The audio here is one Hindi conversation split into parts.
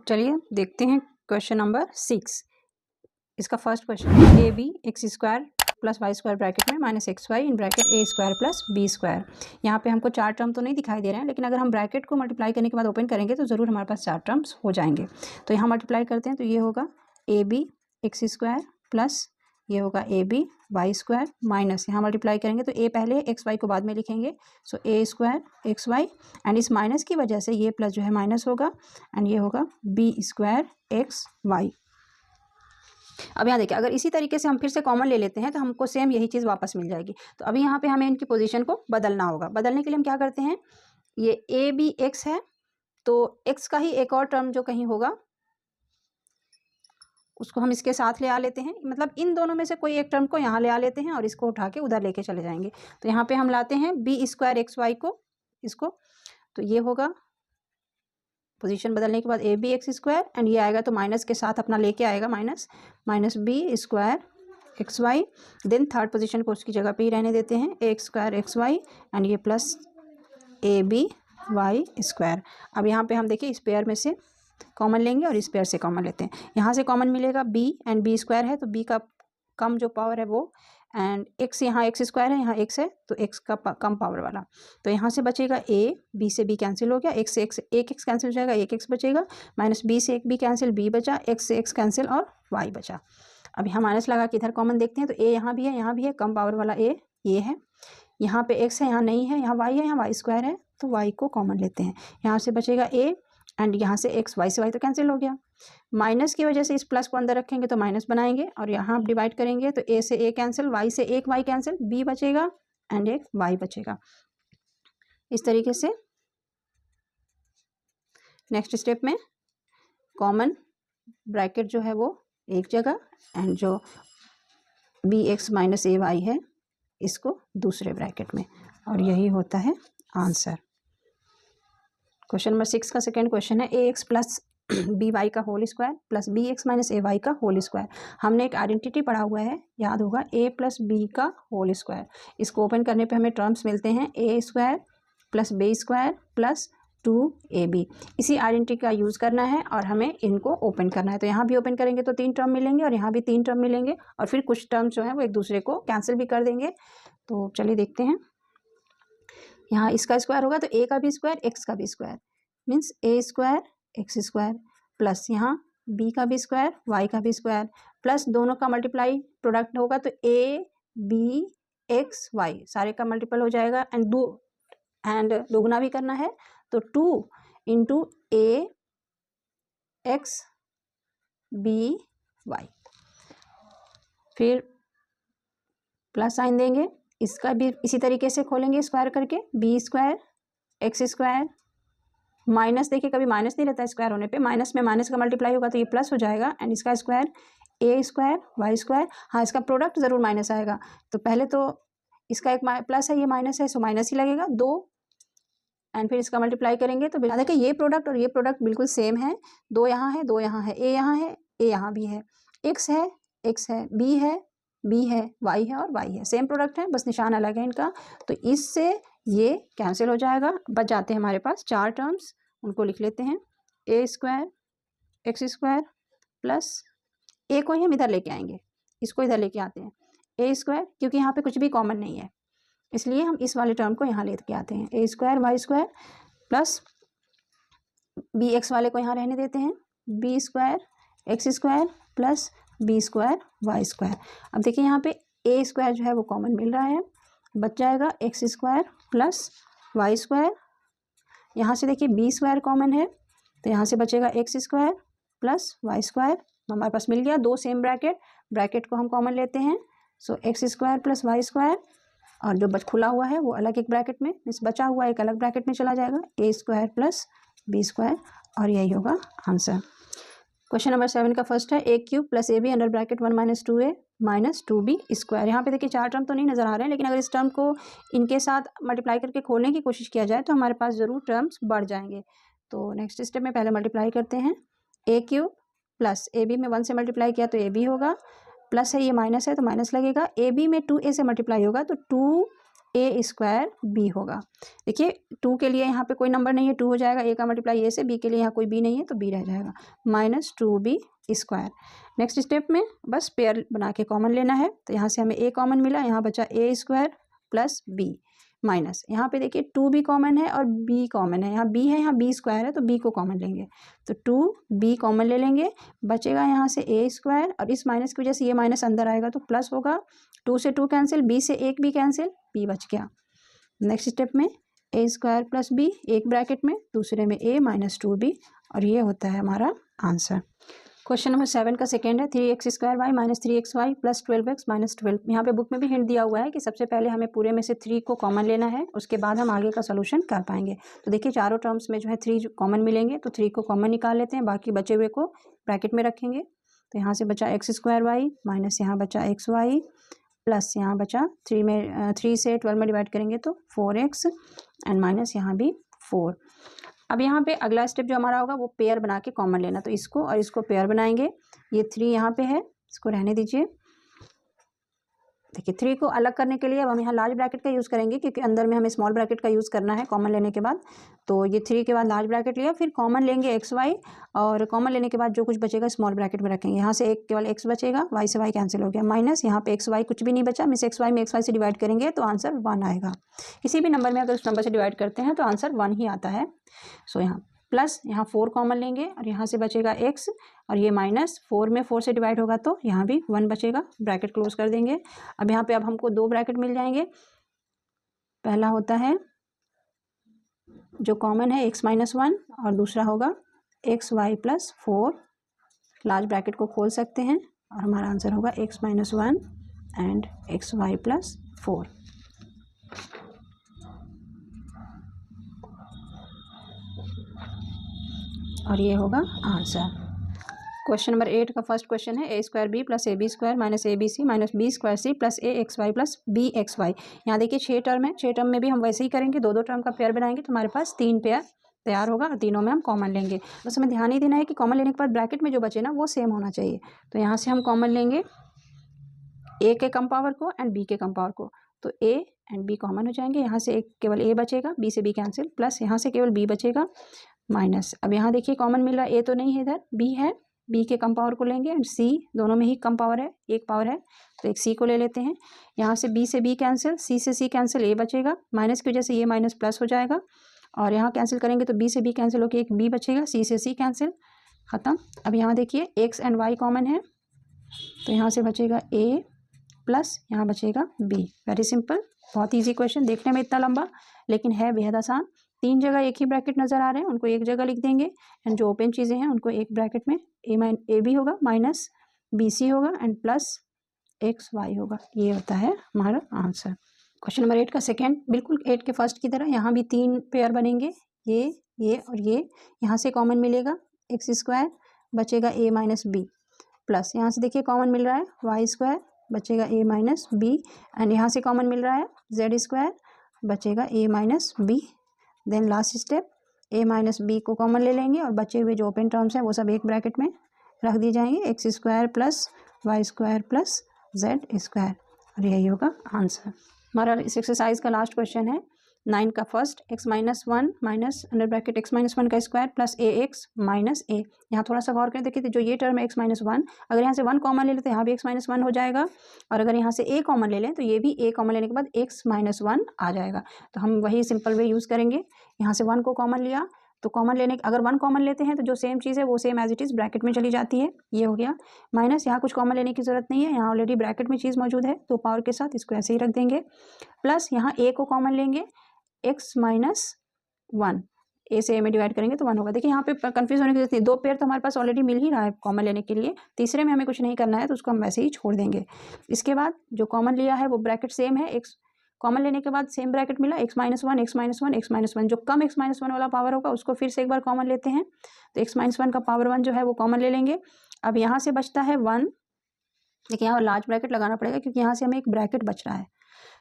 चलिए देखते हैं क्वेश्चन नंबर 6। इसका फर्स्ट क्वेश्चन है a B x square plus Y square bracket में minus x y in bracket a square plus b square. यहाँ पे हमको 4 टर्म तो नहीं दिखाई दे रहे हैं, लेकिन अगर हम ब्रैकेट को मल्टीप्लाई करने के बाद ओपन करेंगे तो ज़रूर हमारे पास 4 टर्म्स हो जाएंगे। तो यहाँ मल्टीप्लाई करते हैं तो ये होगा A B x square plus ये होगा A B Y square minus यहाँ मल्टीप्लाई करेंगे तो ए पहले एक्स वाई को बाद में लिखेंगे, सो ए स्क्वायर एक्स वाई एंड इस माइनस की वजह से ये प्लस जो है माइनस होगा एंड ये होगा बी स्क्वायर एक्स वाई। अब यहाँ देखिए, अगर इसी तरीके से हम फिर से कॉमन ले लेते हैं तो हमको सेम यही चीज़ वापस मिल जाएगी। तो अभी यहाँ पे हमें इनकी पोजीशन को बदलना होगा। बदलने के लिए हम क्या करते हैं, ये ए बी एक्स है तो एक्स का ही एक और टर्म जो कहीं होगा उसको हम इसके साथ ले आ लेते हैं, मतलब इन दोनों में से कोई एक टर्म को यहाँ ले आ लेते हैं और इसको उठा के उधर लेके चले जाएंगे। तो यहाँ पे हम लाते हैं बी स्क्वायर एक्स वाई को, इसको, तो ये होगा पोजीशन बदलने के बाद A B x square and ये आएगा तो माइनस के साथ अपना लेके आएगा minus B square X Y. Then third position को उसकी जगह पे ही रहने देते हैं ए स्क्वायर एक्स वाई एंड ये प्लस ए बी वाई स्क्वायर। अब यहाँ पे हम देखिए इस पेयर में से कॉमन लेंगे और इस पेयर से कॉमन लेते हैं। यहाँ से कॉमन मिलेगा बी एंड बी स्क्वायर है तो बी का कम जो पावर है वो, एंड एक्स यहाँ एक्स स्क्वायर है, यहाँ एक्स है तो एक्स का कम पावर वाला, तो यहाँ से बचेगा ए, बी से बी कैंसिल हो गया, एक्स से एक्स एक एक्स कैंसिल हो जाएगा, एक एक्स बचेगा, माइनस बी से एक बी कैंसिल, बी बचा, एक्स से एक्स कैंसिल और वाई बचा। अब यहाँ माइनस लगा के इधर कॉमन देखते हैं तो ए यहाँ भी है, कम पावर वाला ए ये है, यहाँ पे एक्स है यहाँ नहीं है, यहाँ वाई है यहाँ वाई स्क्वायर है तो वाई को कॉमन लेते हैं। यहाँ से बचेगा ए एंड यहाँ से एक्स वाई से वाई तो कैंसिल हो गया, माइनस की वजह से इस प्लस को अंदर रखेंगे तो माइनस बनाएंगे और यहाँ आप डिवाइड करेंगे तो ए से ए कैंसिल, वाई से एक वाई कैंसिल, बी बचेगा एंड एक वाई बचेगा। इस तरीके से नेक्स्ट स्टेप में कॉमन ब्रैकेट जो है वो एक जगह एंड जो B x minus a Y है इसको दूसरे ब्रैकेट में, और यही होता है आंसर। क्वेश्चन नंबर 6 का सेकेंड क्वेश्चन है a x plus b y का whole square plus b x minus a y का होल स्क्वायर। हमने एक आइडेंटिटी पढ़ा हुआ है, याद होगा, ए प्लस बी का होल स्क्वायर। इसको ओपन करने पे हमें टर्म्स मिलते हैं ए square plus b square plus 2ab। इसी आइडेंटिटी का यूज़ करना है और हमें इनको ओपन करना है। तो यहाँ भी ओपन करेंगे तो 3 टर्म मिलेंगे और यहाँ भी 3 टर्म मिलेंगे और फिर कुछ टर्म्स जो हैं वो एक दूसरे को कैंसिल भी कर देंगे। तो चलिए देखते हैं, यहाँ इसका स्क्वायर होगा तो ए का भी स्क्वायर एक्स का भी स्क्वायर मीन्स ए स्क्वायर एक्स स्क्वायर प्लस यहाँ बी का भी स्क्वायर वाई का भी स्क्वायर प्लस दोनों का मल्टीप्लाई प्रोडक्ट होगा तो ए बी एक्स वाई सारे का मल्टीपल हो जाएगा एंड दोगुना भी करना है तो 2 into A X B Y, फिर प्लस साइन देंगे, इसका भी इसी तरीके से खोलेंगे स्क्वायर करके B square x square minus, देखिए कभी माइनस नहीं रहता है स्क्वायर होने पे, माइनस में माइनस का मल्टीप्लाई होगा तो ये प्लस हो जाएगा एंड इसका स्क्वायर ए स्क्वायर वाई स्क्वायर, हाँ इसका प्रोडक्ट ज़रूर माइनस आएगा तो पहले तो इसका एक प्लस है ये माइनस है सो माइनस ही लगेगा 2 एंड फिर इसका मल्टीप्लाई करेंगे तो देखिए ये प्रोडक्ट और ये प्रोडक्ट बिल्कुल सेम है, 2 यहाँ है 2 यहाँ है, ए यहाँ है ए यहाँ भी है, एक्स है बी है वाई है और वाई है, सेम प्रोडक्ट है बस निशान अलग है इनका। तो इससे ये कैंसिल हो जाएगा, बच जाते हैं हमारे पास 4 टर्म्स, उनको लिख लेते हैं ए स्क्वायर एक्स स्क्वायर प्लस ए को ही हम इधर लेके आएंगे, इसको इधर लेके आते हैं ए स्क्वायर, क्योंकि यहाँ पे कुछ भी कॉमन नहीं है इसलिए हम इस वाले टर्म को यहाँ लेके आते हैं ए square y square plus b x वाले को यहाँ रहने देते हैं b square x square plus b square y square. अब देखिए यहाँ पे ए स्क्वायर जो है वो कॉमन मिल रहा है, बच जाएगा X square plus Y square, यहाँ से देखिए बी स्क्वायर कॉमन है तो यहाँ से बचेगा X square plus Y square, हमारे पास मिल गया 2 सेम ब्रैकेट को हम कॉमन लेते हैं so x square plus Y square और जो खुला हुआ है वो अलग एक ब्रैकेट में, इस बचा हुआ एक अलग ब्रैकेट में चला जाएगा ए स्क्वायर प्लस बी स्क्वायर और यही होगा आंसर। क्वेश्चन नंबर 7 का फर्स्ट है a cube plus A b under bracket 1 minus 2a minus 2b square. यहाँ पे देखिए 4 टर्म तो नहीं नज़र आ रहे हैं, लेकिन अगर इस टर्म को इनके साथ मल्टीप्लाई करके खोलने की कोशिश किया जाए तो हमारे पास ज़रूर टर्म्स बढ़ जाएंगे। तो नेक्स्ट स्टेप में पहले मल्टीप्लाई करते हैं, ए क्यूब प्लस ए बी में 1 से मल्टीप्लाई किया तो ए बी होगा, प्लस है ये माइनस है तो माइनस लगेगा, ए बी में 2a से मल्टीप्लाई होगा तो 2 ए स्क्वायर बी होगा। देखिए 2 के लिए यहाँ पे कोई नंबर नहीं है, 2 हो जाएगा, ए का मल्टीप्लाई ए से, बी के लिए यहाँ कोई बी नहीं है तो बी रह जाएगा, minus 2b square. Next step में बस पेयर बना के कॉमन लेना है, तो यहाँ से हमें ए कॉमन मिला, यहाँ बचा ए स्क्वायर प्लस बी माइनस, यहाँ पे देखिए 2b कॉमन है और b कॉमन है, यहाँ b है, यहाँ b स्क्वायर है तो b को कॉमन लेंगे, तो 2b कॉमन ले लेंगे, बचेगा यहाँ से a स्क्वायर, और इस माइनस की वजह से ये माइनस अंदर आएगा तो प्लस होगा, 2 से 2 कैंसिल, b से एक भी कैंसिल, b बच गया। नेक्स्ट स्टेप में a स्क्वायर प्लस b, एक ब्रैकेट में, दूसरे में a माइनस 2b, और ये होता है हमारा आंसर। क्वेश्चन नंबर 7 का सेकेंड है 3x square Y minus 3x Y plus 12x minus 12। यहाँ पे बुक में भी हिंट दिया हुआ है कि सबसे पहले हमें पूरे में से 3 को कॉमन लेना है, उसके बाद हम आगे का सोल्यूशन कर पाएंगे। तो देखिए चारों टर्म्स में जो है 3 कॉमन मिलेंगे, तो 3 को कॉमन निकाल लेते हैं, बाकी बचे हुए को ब्रैकेट में रखेंगे। तो यहाँ से बचा एक्स स्क्वायर वाई माइनस यहाँ बचा एक्स वाई प्लस यहाँ बचा 3 से 12 में डिवाइड करेंगे तो 4x एंड माइनस यहाँ भी 4। अब यहाँ पे अगला स्टेप जो हमारा होगा वो पेयर बना के कॉमन लेना, तो इसको और इसको पेयर बनाएंगे। ये 3 यहाँ पे है, इसको रहने दीजिए। देखिए 3 को अलग करने के लिए अब हम यहाँ लार्ज ब्रैकेट का यूज़ करेंगे, क्योंकि अंदर में हमें स्मॉल ब्रैकेट का यूज़ करना है कॉमन लेने के बाद। तो ये 3 के बाद लार्ज ब्रैकेट लिया, फिर कॉमन लेंगे एक्स वाई, और कॉमन लेने के बाद जो कुछ बचेगा स्मॉल ब्रैकेट में रखेंगे। यहाँ से एक केवल एक्स बचेगा, वाई से वाई कैंसिल हो गया, माइनस यहाँ पे एक्स वाई कुछ भी नहीं बचा, मिस एक्स वाई में एक्स वाई से डिवाइड करेंगे तो आंसर 1 आएगा। किसी भी नंबर में अगर उस नंबर से डिवाइड करते हैं तो आंसर 1 ही आता है। सो यहाँ प्लस यहाँ 4 कॉमन लेंगे और यहाँ से बचेगा x, और ये माइनस 4 में 4 से डिवाइड होगा तो यहाँ भी 1 बचेगा, ब्रैकेट क्लोज कर देंगे। अब यहाँ पे अब हमको 2 ब्रैकेट मिल जाएंगे। पहला होता है जो कॉमन है x माइनस 1, और दूसरा होगा X Y plus 4। Large bracket को खोल सकते हैं और हमारा आंसर होगा x minus 1 and X Y plus 4। और ये होगा आंसर। क्वेश्चन नंबर 8 का फर्स्ट क्वेश्चन है a square b plus A b square minus a b c minus B square c plus a x Y plus b x y. यहाँ देखिए 6 टर्म है, 6 टर्म में भी हम वैसे ही करेंगे, 2 टर्म का पेयर बनाएंगे तो हमारे पास 3 पेयर तैयार होगा, और तीनों में हम कॉमन लेंगे। बस हमें ध्यान ही देना है कि कॉमन लेने के बाद ब्रैकेट में जो बचे ना वो सेम होना चाहिए। तो यहाँ से हम कॉमन लेंगे ए के कम पावर को एंड बी के कम पावर को, तो ए एंड बी कॉमन हो जाएंगे। यहाँ से एक केवल ए बचेगा, बी से बी कैंसिल, प्लस यहाँ से केवल बी बचेगा माइनस। अब यहाँ देखिए कॉमन मिल रहा है, ए तो नहीं है इधर, बी है, बी के कम पावर को लेंगे एंड सी, दोनों में ही कम पावर है, एक पावर है तो एक सी को ले लेते हैं। यहाँ से बी कैंसिल, सी से सी कैंसिल, ए बचेगा, माइनस की वजह से ये माइनस प्लस हो जाएगा, और यहाँ कैंसिल करेंगे तो बी से बी कैंसिल होकर एक बी बचेगा, सी से सी कैंसिल, ख़त्म। अब यहाँ देखिए एक्स एंड वाई कॉमन है, तो यहाँ से बचेगा ए प्लस यहाँ बचेगा बी। वेरी सिंपल, बहुत ईजी क्वेश्चन, देखने में इतना लंबा लेकिन है बेहद आसान। 3 जगह एक ही ब्रैकेट नज़र आ रहे हैं, उनको एक जगह लिख देंगे, एंड जो ओपन चीज़ें हैं उनको एक ब्रैकेट में ए बी होगा माइनस बी सी होगा एंड प्लस एक्स वाई होगा। ये होता है हमारा आंसर। क्वेश्चन नंबर 8 का सेकेंड, बिल्कुल 8 के फर्स्ट की तरह यहाँ भी 3 पेयर बनेंगे, ये और ये। यहाँ से कॉमन मिलेगा एक्स स्क्वायर, बचेगा ए माइनस बी, प्लस यहाँ से देखिए कॉमन मिल रहा है वाई स्क्वायर, बचेगा ए माइनस बी, एंड यहाँ से कॉमन मिल रहा है जेड स्क्वायर, बचेगा a minus b. Then last step a minus b को कॉमन ले लेंगे, और बचे हुए जो ओपन टर्म्स हैं वो सब एक ब्रैकेट में रख दिए जाएंगे, X square plus Y square plus Z square, और यही होगा आंसर। हमारा इस एक्सरसाइज का लास्ट क्वेश्चन है 9 का first, x minus 1 minus under bracket x minus 1 का square plus a x minus ए। यहाँ थोड़ा सा गौर करें, देखिए जो ये टर्म है एक्स माइनस 1, अगर यहाँ से 1 कॉमन ले लें तो यहाँ भी एक्स माइनस 1 हो जाएगा, और अगर यहाँ से ए कॉमन ले लें तो ये भी ए कॉमन लेने के बाद एक्स माइनस 1 आ जाएगा। तो हम वही सिंपल वे यूज़ करेंगे, यहाँ से 1 को कॉमन लिया तो कॉमन लेने, अगर 1 कॉमन लेते हैं तो जो सेम चीज़ है वो same as it is bracket में चली जाती है, ये हो गया। माइनस यहाँ कुछ कॉमन लेने की ज़रूरत नहीं है, यहाँ ऑलरेडी ब्रैकेट में चीज़ मौजूद है तो पावर के साथ इसको ऐसे ही रख देंगे, प्लस यहाँ ए को कॉमन लेंगे, एक्स माइनस 1, ए से ए में डिवाइड करेंगे तो 1 होगा। देखिए यहाँ पे कंफ्यूज होने की जरूरत नहीं, 2 पेयर तो हमारे पास ऑलरेडी मिल ही रहा है कॉमन लेने के लिए, तीसरे में हमें कुछ नहीं करना है तो उसको हम वैसे ही छोड़ देंगे। इसके बाद जो कॉमन लिया है वो ब्रैकेट सेम है, एक्स कॉमन लेने के बाद सेम ब्रैकेट मिला, x minus 1 x minus 1 x minus 1, जो कम एक्स माइनस 1 वाला पावर होगा उसको फिर से एक बार कॉमन लेते हैं, तो एक्स माइनस 1 का पावर 1 जो है वो कॉमन ले लेंगे। अब यहाँ से बचता है 1, देखिए यहाँ लार्ज ब्रैकेट लगाना पड़ेगा क्योंकि यहाँ से हमें एक ब्रैकेट बच रहा है,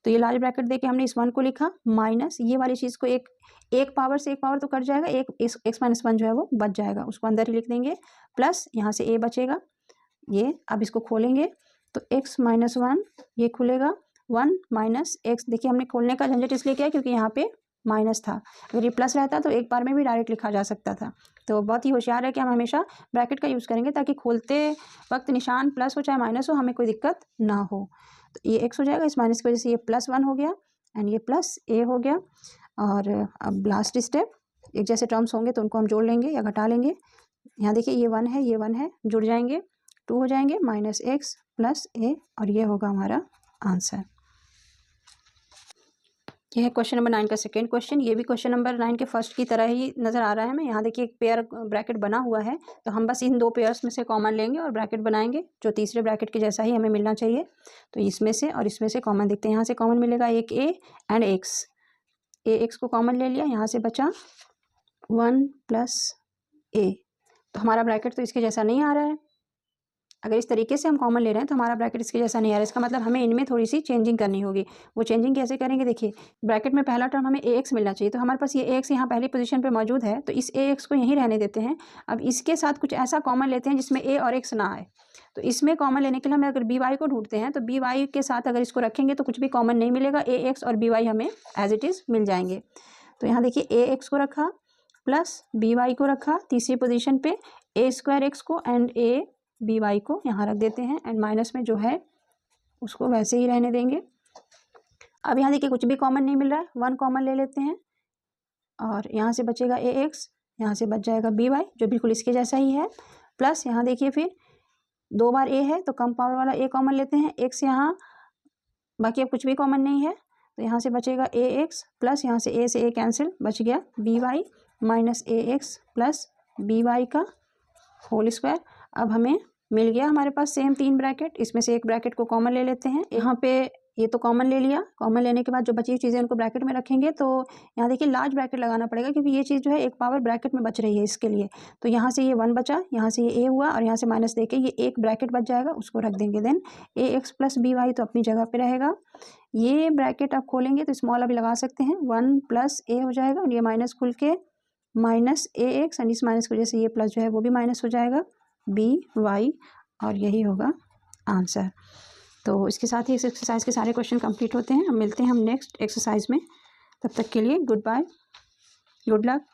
तो ये लार्ज ब्रैकेट देके हमने इस 1 को लिखा, माइनस ये वाली चीज़ को एक पावर से एक पावर तो कट जाएगा, एक एक्स माइनस 1 जो है वो बच जाएगा, उसको अंदर ही लिख देंगे, प्लस यहाँ से ए बचेगा, ये अब इसको खोलेंगे तो एक्स माइनस 1 ये खुलेगा, 1 माइनस एक्स, देखिए हमने खोलने का झंझट इसलिए किया क्योंकि यहाँ पे माइनस था, अगर ये प्लस रहता तो एक बार में भी डायरेक्ट लिखा जा सकता था। तो बहुत ही होशियार है कि हम हमेशा ब्रैकेट का यूज़ करेंगे ताकि खोलते वक्त निशान प्लस हो चाहे माइनस हो, हमें कोई दिक्कत ना हो। तो ये एक्स हो जाएगा, इस माइनस की वजह से ये +1 हो गया एंड ये प्लस ए हो गया। और अब लास्ट स्टेप, एक जैसे टर्म्स होंगे तो उनको हम जोड़ लेंगे या घटा लेंगे। यहाँ देखिए ये 1 है, ये 1 है, जुड़ जाएंगे, 2 हो जाएंगे, माइनस एक्स प्लस ए, और ये होगा हमारा आंसर। यह है क्वेश्चन नंबर 9 का सेकेंड क्वेश्चन। ये भी क्वेश्चन नंबर 9 के फर्स्ट की तरह ही नज़र आ रहा है हमें। यहाँ देखिए एक पेयर ब्रैकेट बना हुआ है, तो हम बस इन 2 पेयर्स में से कॉमन लेंगे और ब्रैकेट बनाएंगे जो तीसरे ब्रैकेट के जैसा ही हमें मिलना चाहिए। तो इसमें से और इसमें से कॉमन देखते हैं। यहाँ से कॉमन मिलेगा एक A and x, A x को कॉमन ले लिया, यहाँ से बचा 1 प्लस ए। तो हमारा ब्रैकेट तो इसके जैसा नहीं आ रहा है। अगर इस तरीके से हम कॉमन ले रहे हैं तो हमारा ब्रैकेट इसके जैसा नहीं आ रहा है। इसका मतलब हमें इनमें थोड़ी सी चेंजिंग करनी होगी। वो चेंजिंग कैसे करेंगे, देखिए ब्रैकेट में पहला टर्म हमें ए एक्स मिलना चाहिए, तो हमारे पास ये ए एक्स यहाँ पहली पोजीशन पे मौजूद है, तो इस ए एक्स को यहीं रहने देते हैं। अब इसके साथ कुछ ऐसा कॉमन लेते हैं जिसमें ए और एक्स ना आए। तो इसमें कॉमन लेने के लिए हमें अगर बी वाई को ढूंढते हैं तो बी वाई के साथ अगर इसको रखेंगे तो कुछ भी कॉमन नहीं मिलेगा, ए एक्स और बी वाई हमें एज इट इज़ मिल जाएंगे। तो यहाँ देखिए ए एक्स को रखा प्लस बी वाई को रखा तीसरी पोजीशन पे, ए स्क्वायर एक्स को एंड ए बी वाई को यहाँ रख देते हैं एंड माइनस में जो है उसको वैसे ही रहने देंगे। अब यहाँ देखिए कुछ भी कॉमन नहीं मिल रहा है, 1 कॉमन ले लेते हैं और यहाँ से बचेगा ए एक्स, यहाँ से बच जाएगा बी वाई जो बिल्कुल इसके जैसा ही है, प्लस यहाँ देखिए फिर 2 बार ए है तो कम पावर वाला ए कॉमन लेते हैं, एक्स यहाँ बाकी अब कुछ भी कॉमन नहीं है, तो यहाँ से बचेगा ए एक्स प्लस यहाँ से ए कैंसिल, बच गया बी वाई माइनस ए एक्स प्लस बी वाई का होल स्क्वायर। अब हमें मिल गया हमारे पास सेम 3 ब्रैकेट, इसमें से एक ब्रैकेट को कॉमन ले लेते हैं। यहाँ पे ये तो कॉमन ले लिया, कॉमन लेने के बाद जो बची हुई चीज़ें उनको ब्रैकेट में रखेंगे, तो यहाँ देखिए लार्ज ब्रैकेट लगाना पड़ेगा क्योंकि ये चीज़ जो है एक पावर ब्रैकेट में बच रही है इसके लिए। तो यहाँ से ये 1 बचा, यहाँ से ये ए हुआ और यहाँ से माइनस देके ये एक ब्रैकेट बच जाएगा, उसको रख देंगे। देन ए एक्स प्लस बी वाई तो अपनी जगह पर रहेगा। ये ब्रैकेट आप खोलेंगे तो स्मॉल अभी लगा सकते हैं, 1 प्लस ए हो जाएगा और ये माइनस खुल के माइनस ए एक्स एंड इस माइनस की वजह से ये प्लस जो है वो भी माइनस हो जाएगा बी वाई, और यही होगा आंसर। तो इसके साथ ही इस एक्सरसाइज के सारे क्वेश्चन कंप्लीट होते हैं। हम मिलते हैं नेक्स्ट एक्सरसाइज में, तब तक के लिए गुड बाय, गुड लक।